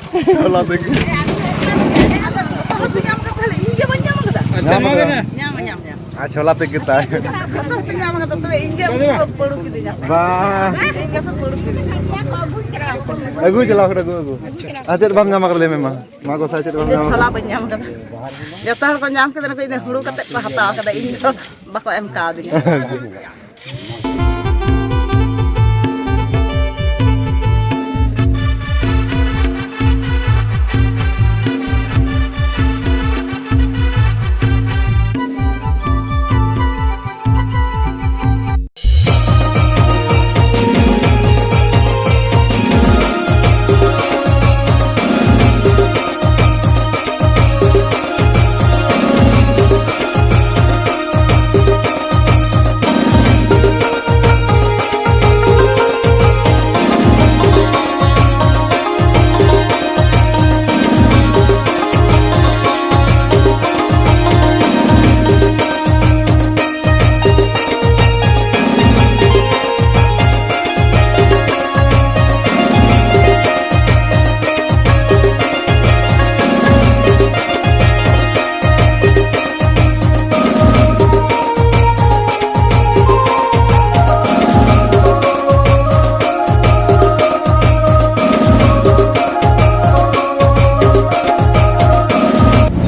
Chola tinggi. Chola tinggi tay. Aku celah aku. Ajar bam nyama kali memang. Mago saya ajar bam nyama. Chola penyam kata. Jatuh kalau nyam kita nak ini hulu kata pahatau kata ini bako MK dini.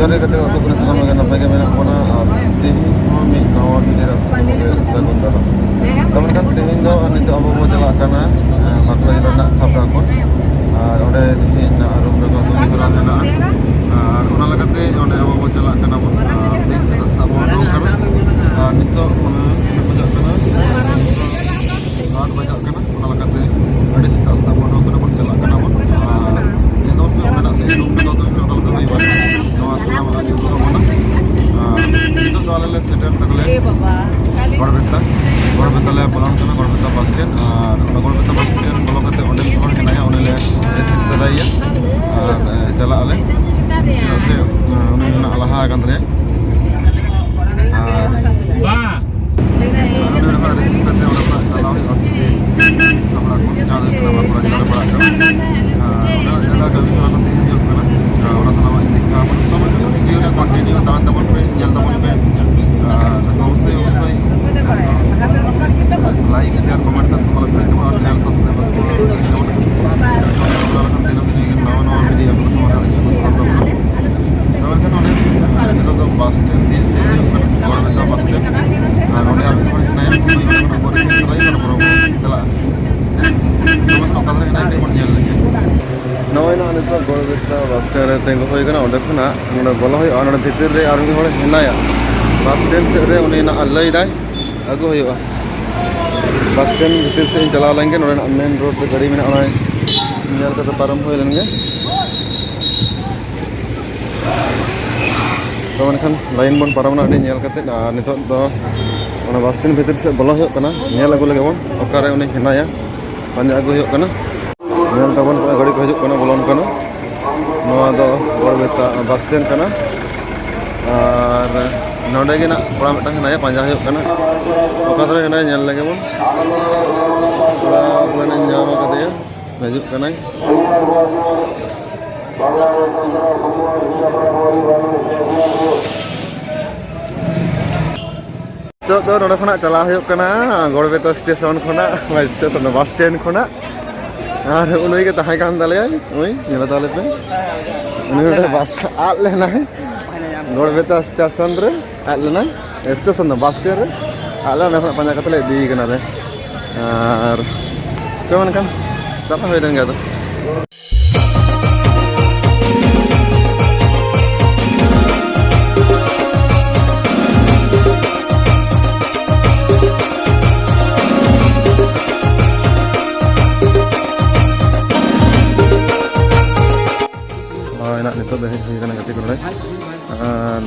Jadi ketika aku pernah salam dengan apa yang menak mana tihi kami kawan dirap sebentar. Teman kan tihi itu itu apa mau jalan karena makna itu nak sabda pun. Ada tihi nak arum dengan tu hiburan nak. Orang lagi tu ada apa mau jalan karena pun tihi setas tak mau dong karena itu ini banyak karena banyak karena orang lagi tu ada setas tak mau dong karena pun jalan karena pun. Itu pun ada tihi dong kalau tu kalau tu hiburan. Itu soalnya setel takle. Gorbeta le pulang karena Gorbeta bus stand. Gorbeta bus stand kalau kata onde orang kenanya onde le resit teraya. Jalan ale. Nanti onde nak alaha kan tere. Wah. Onde nak resit teraya onde nak alaha pasti. Sama aku jalan kenapa aku jalan pulang kan. Onde jalan kami kalau nanti dia kan. Orang selama ini kamu dia udah continue teman-teman jalan teman usai like share comment dan kalau berita channel subscribe video bersama kan itu tuh bus stand di Gorbeta bus stand onde aku naik jalan teman apa naik jalan lagi नवे ना नितो गोरबेता bus stand तेंगो होय कना ओंडे खना नोडे बोला होय और भितर रे आर होड़ हेनाया बस स्टैंड से रे उनी ना लई दाय अगु होयवा बस स्टैंड भितर से चला लेंगे नोडे मेन रोड पे गाड़ी में ना नियल का पारम होय लेंगे तो मनखन लाइन बन पारम ना नियल कते नितो दो ओना बस स्टैंड भितर से बोला होय कना नियल अगु लगे बन ओकारे उनी हेनाया पांजा अगु होय कना Niel tabon गाड़ी को हजूक बोलन कना Gorbeta bus stand kana और नोडे गे ना कोड़ा मिटन हेनाया पांजा होय कना ओका दरे हेनाय नेल लगे बन कोड़ा बोले नाम कदेया हजूक कना तो नोडे खना चला होय कना Gorbeta स्टेशन खना स्टेशन बस स्टैंड खना और उन्हीं के तहां काम दाले ओई नेला ताले पे उन्हीं बस आद लेना है Gorbeta स्टेशन रे आद लेना स्टेशन ना बस स्टैंड रे आला ना पांजा कतले दी कना रे और चमन kan साला होय देंगे तो enak nito deh kan kati ko lagi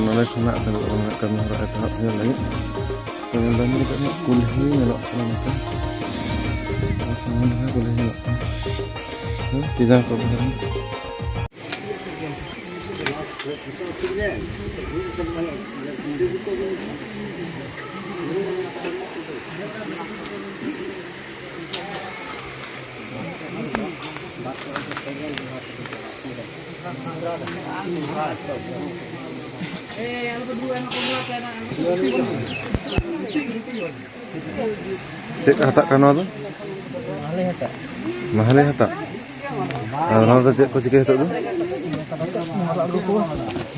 nolak nak tengok orang kami harap tahap ni lagi dan ini kan kulhi ngelok macam sama dengan kulhi ngelok tidak kau benar Cek hatak kano tu? Mahal hatak. Orang tu cek kau cik hatak tu?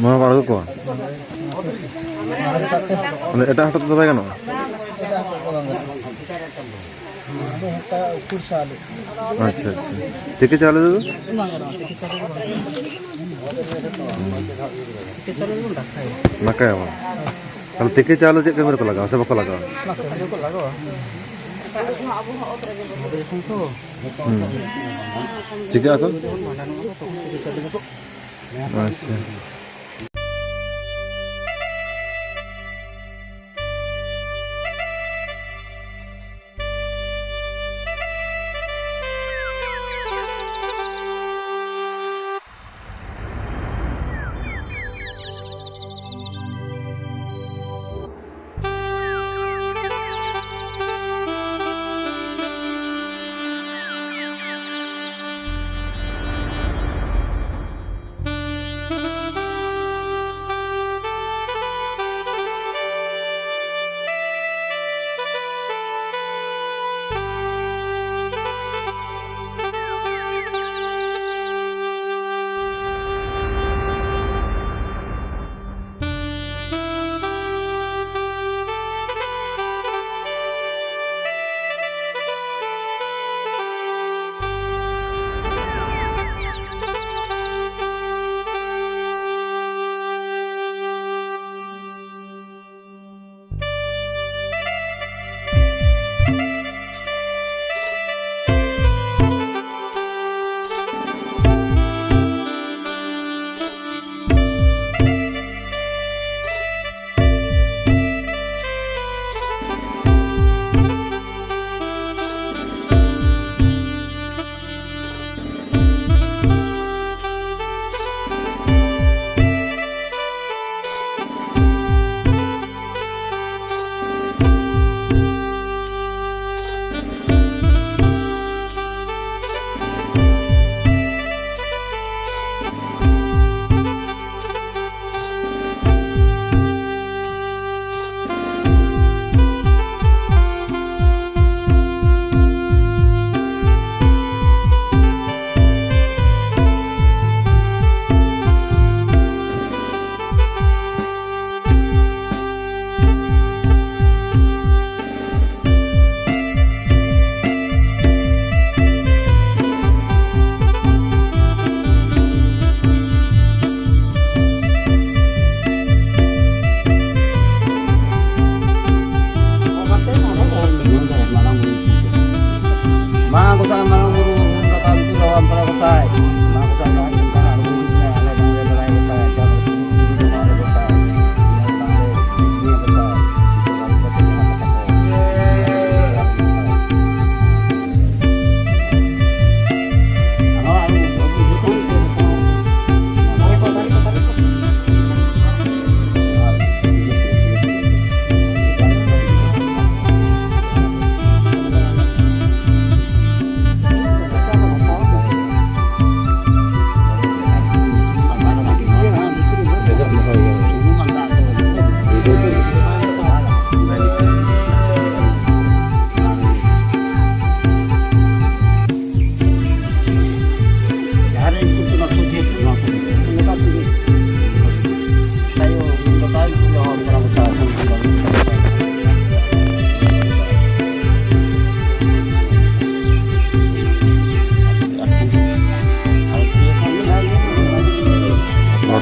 Mau kalau kau? Ada hatak tu apa kan? अच्छा अच्छा टिके चालू दो मका है वो kalau टिके चालू चेक कैमरे को लगाओ सब को लगाओ ठीक है तो अच्छा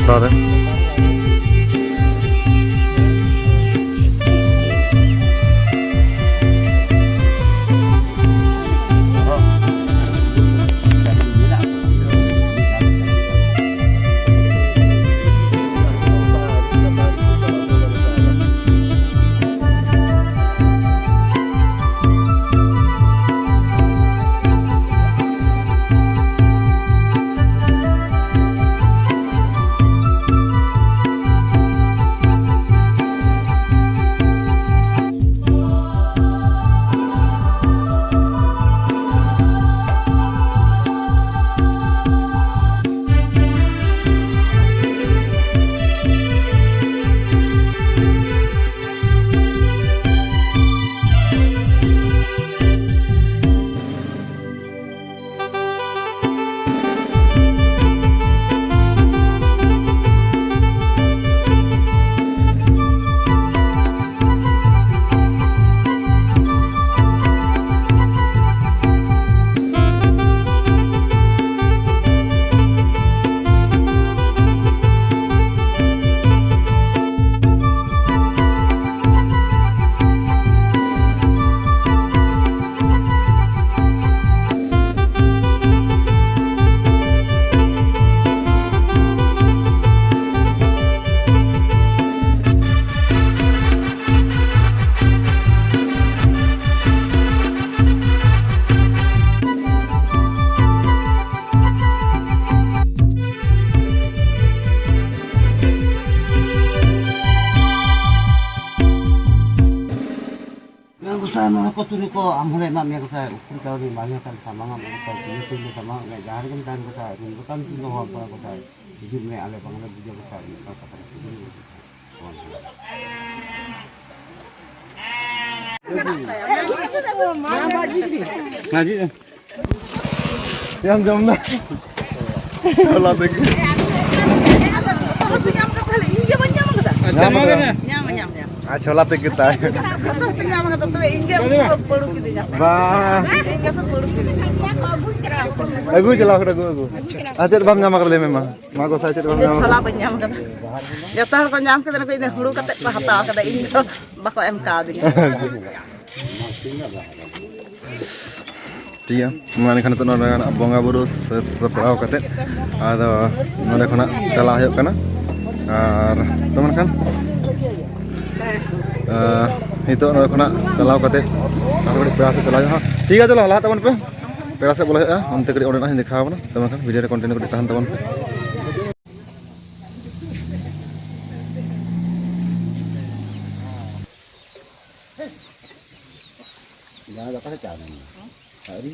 motor. ko tuli ko amhole ma me ko sa ukun ka ni ma kan sama ngam ko ni tuli sama ga jar kan kan ko sa ni bukan tuli ho pa ko sa hidup me ale bang le bujo ko sa ni ka ka ngaji Yang jam na. Kalau begitu. Penyam kata inja penyam kata. Nyam nyam nyam. Ah, chola te kita. Satu penyam kata tu inja peluk gitu nyam. Bah, Inja peluk gitu. aku jelas aku. Ajar bam nyama kali memang. Mago saya ajar bam nyama. Chola penyam kata. Jatuh ko nyam kata ko ini hulu kata hata kata inja bako MK dinya. Iya, mulai kan itu nona bonga burus setelah kate, ada nona kena telah yuk kana, teman kan, itu nona kena telah kate, aku di perasa telah ya, tiga telah lah teman pe, perasa boleh ya, nanti kiri orang lain dikhaw na, teman kan, video konten aku ditahan teman. ya da ka cha ni ari